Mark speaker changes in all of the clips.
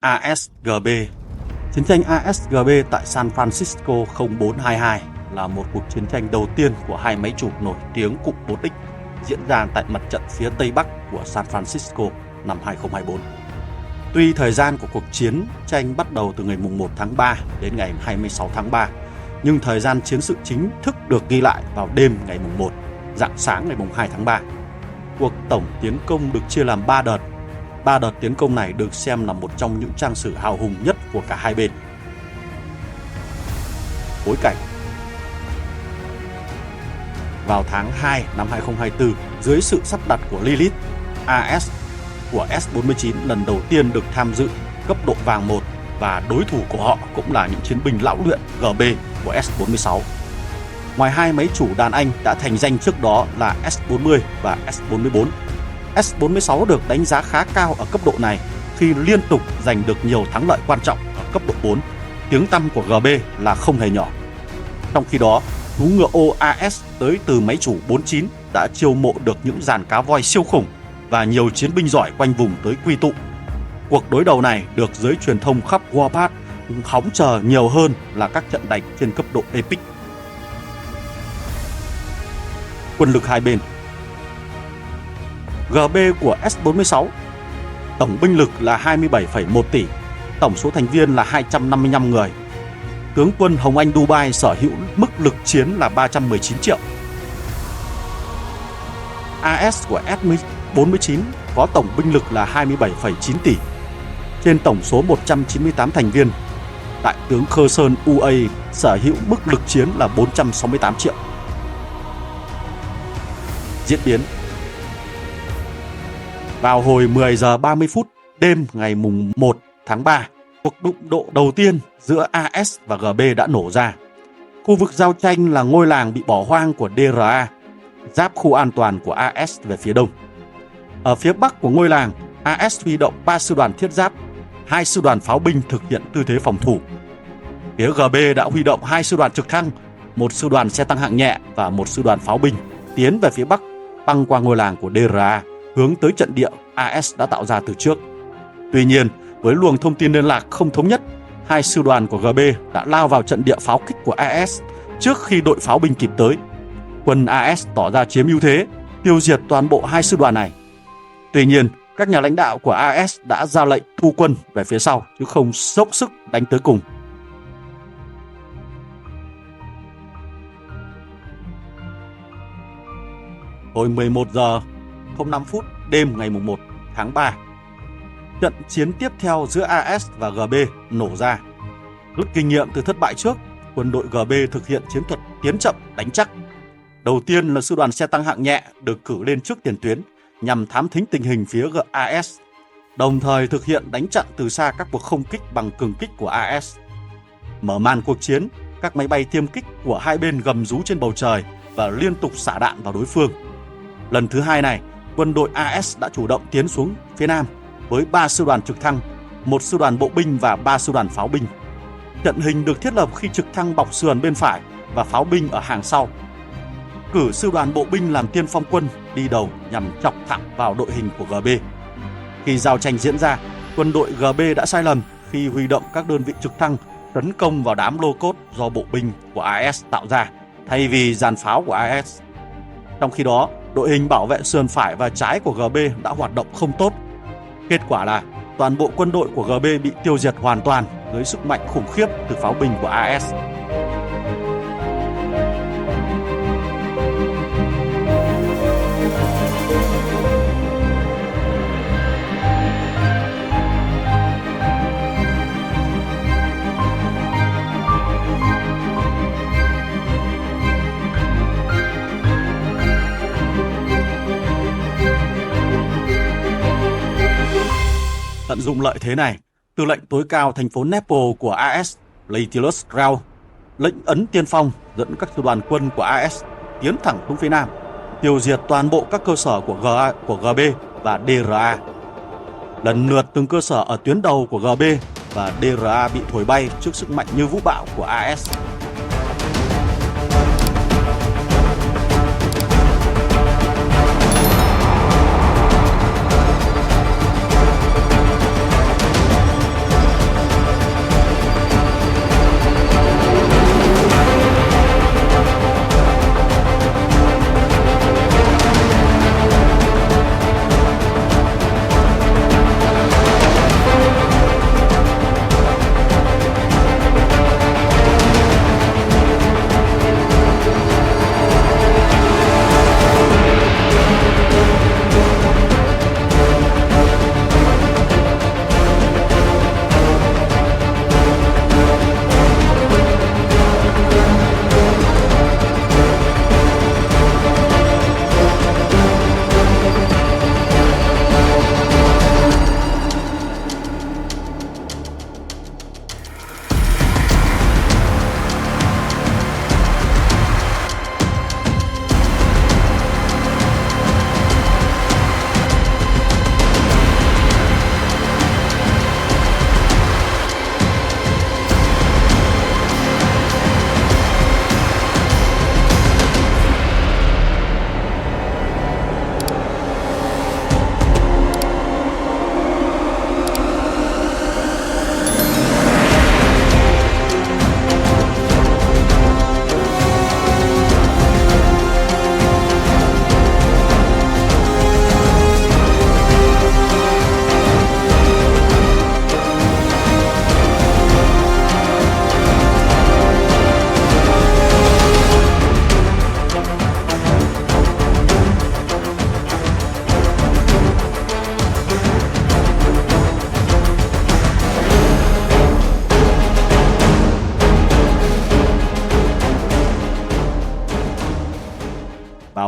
Speaker 1: ASGB. Chiến tranh ASGB tại San Francisco 0422 là một cuộc chiến tranh đầu tiên của hai máy chủ nổi tiếng cụm 4X diễn ra tại mặt trận phía Tây Bắc của San Francisco năm 2024. Tuy thời gian của cuộc chiến tranh bắt đầu từ ngày 1 tháng 3 đến ngày 26 tháng 3, nhưng thời gian chiến sự chính thức được ghi lại vào đêm ngày 1, rạng sáng ngày 2 tháng 3. Cuộc tổng tiến công được chia làm 3 đợt. 3 đợt tiến công này được xem là một trong những trang sử hào hùng nhất của cả hai bên. Bối cảnh. Vào tháng 2 năm 2024, dưới sự sắp đặt của Lilith, AS của S-49 lần đầu tiên được tham dự cấp độ vàng 1 và đối thủ của họ cũng là những chiến binh lão luyện GB của S-46. Ngoài hai máy chủ đàn anh đã thành danh trước đó là S-40 và S-44, S-46 được đánh giá khá cao ở cấp độ này khi liên tục giành được nhiều thắng lợi quan trọng ở cấp độ 4. Tiếng tăm của GB là không hề nhỏ. Trong khi đó, thú ngựa ô AS tới từ máy chủ 49 đã chiêu mộ được những dàn cá voi siêu khủng và nhiều chiến binh giỏi quanh vùng tới quy tụ. Cuộc đối đầu này được giới truyền thông khắp Warpath hóng chờ nhiều hơn là các trận đánh trên cấp độ Epic. Quân lực hai bên. GB của S-46 tổng binh lực là 27,1 tỷ, tổng số thành viên là 255 người. Tướng quân Hồng Anh Dubai sở hữu mức lực chiến là 319 triệu. AS của S-49 có tổng binh lực là 27,9 tỷ. Trên tổng số 198 thành viên, Đại tướng Khơ Sơn UA sở hữu mức lực chiến là 468 triệu. Diễn biến. Vào hồi 10 giờ 30 phút đêm ngày 1 tháng 3, cuộc đụng độ đầu tiên giữa AS và GB đã nổ ra. Khu vực giao tranh là ngôi làng bị bỏ hoang của DRA, giáp khu an toàn của AS về phía đông. Ở phía bắc của ngôi làng, AS huy động 3 sư đoàn thiết giáp, 2 sư đoàn pháo binh thực hiện tư thế phòng thủ. Phía GB đã huy động 2 sư đoàn trực thăng, 1 sư đoàn xe tăng hạng nhẹ và 1 sư đoàn pháo binh tiến về phía bắc, băng qua ngôi làng của DRA, hướng tới trận địa AS đã tạo ra từ trước. Tuy nhiên, với luồng thông tin liên lạc không thống nhất, 2 sư đoàn của GB đã lao vào trận địa pháo kích của AS trước khi đội pháo binh kịp tới. Quân AS tỏ ra chiếm ưu thế, tiêu diệt toàn bộ 2 sư đoàn này. Tuy nhiên, các nhà lãnh đạo của AS đã ra lệnh thu quân về phía sau chứ không dốc sức đánh tới cùng. Hồi 11 giờ 05 phút đêm ngày 1 tháng 3, trận chiến tiếp theo giữa AS và GB nổ ra. Rút kinh nghiệm từ thất bại trước, quân đội GB thực hiện chiến thuật tiến chậm đánh chắc. Đầu tiên là sư đoàn xe tăng hạng nhẹ được cử lên trước tiền tuyến nhằm thám thính tình hình phía AS, đồng thời thực hiện đánh chặn từ xa các cuộc không kích bằng cường kích của AS. Mở màn cuộc chiến, các máy bay tiêm kích của hai bên gầm rú trên bầu trời và liên tục xả đạn vào đối phương. Lần thứ hai này, quân đội AS đã chủ động tiến xuống phía nam với 3 sư đoàn trực thăng, 1 sư đoàn bộ binh và 3 sư đoàn pháo binh. Trận hình được thiết lập khi trực thăng bọc sườn bên phải và pháo binh ở hàng sau. Cử sư đoàn bộ binh làm tiên phong quân đi đầu nhằm chọc thẳng vào đội hình của GB. Khi giao tranh diễn ra, quân đội GB đã sai lầm khi huy động các đơn vị trực thăng tấn công vào đám lô cốt do bộ binh của AS tạo ra thay vì dàn pháo của AS. Trong khi đó, đội hình bảo vệ sườn phải và trái của GB đã hoạt động không tốt. Kết quả là toàn bộ quân đội của GB bị tiêu diệt hoàn toàn dưới sức mạnh khủng khiếp từ pháo binh của AS. Tận dụng lợi thế này, tư lệnh tối cao thành phố Naples của AS, Lentulus Rao, lệnh ấn tiên phong dẫn các sư đoàn quân của AS tiến thẳng xuống phía nam, tiêu diệt toàn bộ các cơ sở của GB và DRA. Lần lượt từng cơ sở ở tuyến đầu của GB và DRA bị thổi bay trước sức mạnh như vũ bão của AS.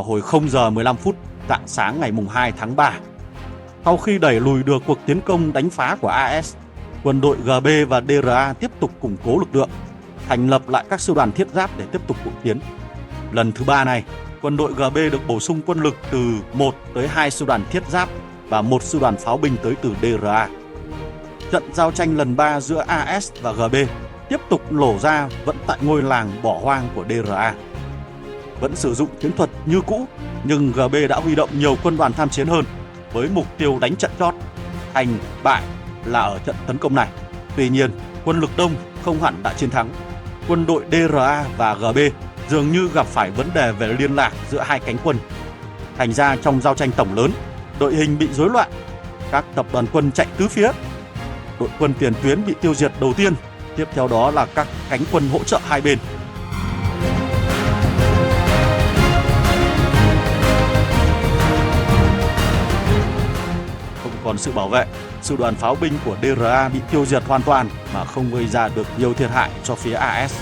Speaker 1: vào hồi 0 giờ 15 phút rạng sáng ngày 2 tháng 3. Sau khi đẩy lùi được cuộc tiến công đánh phá của AS, quân đội GB và DRA tiếp tục củng cố lực lượng, thành lập lại các sư đoàn thiết giáp để tiếp tục cuộc tiến. Lần thứ 3 này, quân đội GB được bổ sung quân lực từ 1 tới 2 sư đoàn thiết giáp và 1 sư đoàn pháo binh tới từ DRA. Trận giao tranh lần 3 giữa AS và GB tiếp tục nổ ra vẫn tại ngôi làng bỏ hoang của DRA. Vẫn sử dụng chiến thuật như cũ, nhưng GB đã huy động nhiều quân đoàn tham chiến hơn với mục tiêu đánh trận chót. Thành bại là ở trận tấn công này. Tuy nhiên, quân lực đông không hẳn đã chiến thắng. Quân đội DRA và GB dường như gặp phải vấn đề về liên lạc giữa hai cánh quân. Thành ra trong giao tranh tổng lớn, đội hình bị rối loạn, các tập đoàn quân chạy tứ phía. Đội quân tiền tuyến bị tiêu diệt đầu tiên, tiếp theo đó là các cánh quân hỗ trợ hai bên. Không còn sự bảo vệ, sư đoàn pháo binh của DRA bị tiêu diệt hoàn toàn mà không gây ra được nhiều thiệt hại cho phía AS.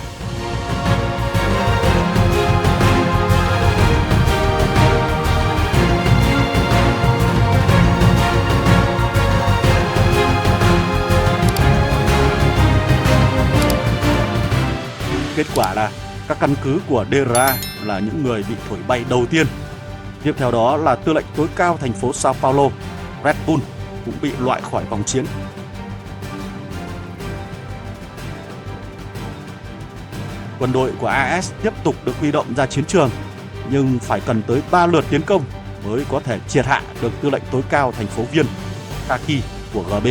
Speaker 1: Kết quả là các căn cứ của DRA là những người bị thổi bay đầu tiên. Tiếp theo đó là tư lệnh tối cao thành phố Sao Paulo, Red Bull, cũng bị loại khỏi vòng chiến. Quân đội của AS tiếp tục được huy động ra chiến trường, nhưng phải cần tới 3 lượt tiến công mới có thể triệt hạ được tư lệnh tối cao thành phố Viên, Kaki của GB.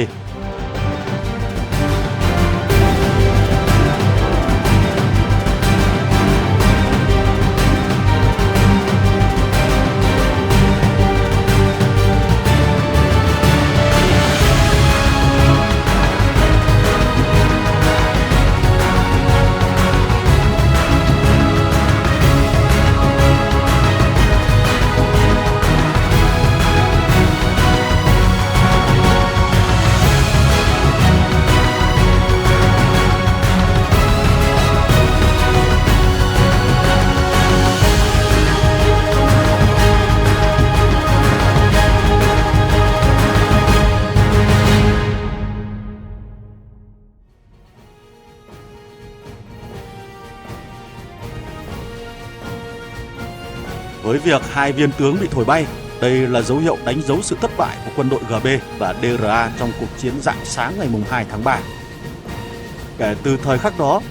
Speaker 1: Với việc hai viên tướng bị thổi bay, đây là dấu hiệu đánh dấu sự thất bại của quân đội GB và DRA trong cuộc chiến rạng sáng ngày 2 tháng 3. Kể từ thời khắc đó,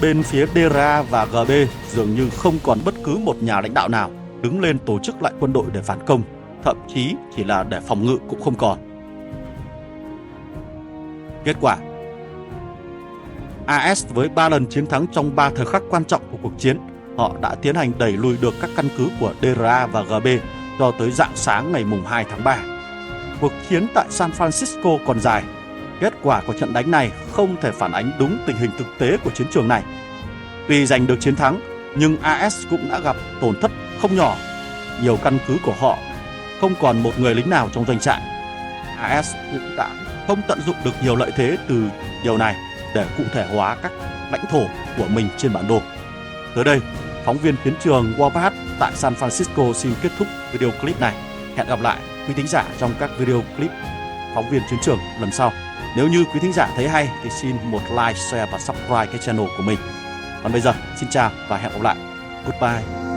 Speaker 1: bên phía DRA và GB dường như không còn bất cứ một nhà lãnh đạo nào đứng lên tổ chức lại quân đội để phản công, thậm chí chỉ là để phòng ngự cũng không còn. Kết quả, AS với 3 lần chiến thắng trong 3 thời khắc quan trọng của cuộc chiến, họ đã tiến hành đẩy lùi được các căn cứ của DRA và GB cho tới rạng sáng ngày 2 tháng 3. Cuộc chiến tại San Francisco còn dài. Kết quả của trận đánh này không thể phản ánh đúng tình hình thực tế của chiến trường này. Tuy giành được chiến thắng, nhưng AS cũng đã gặp tổn thất không nhỏ. Nhiều căn cứ của họ không còn một người lính nào trong doanh trại. AS cũng đã không tận dụng được nhiều lợi thế từ điều này để cụ thể hóa các lãnh thổ của mình trên bản đồ. Tới đây, phóng viên chiến trường Warpath tại San Francisco xin kết thúc video clip này. Hẹn gặp lại quý thính giả trong các video clip phóng viên chiến trường lần sau. Nếu như quý thính giả thấy hay thì xin một like, share và subscribe cái channel của mình. Còn bây giờ, xin chào và hẹn gặp lại. Goodbye.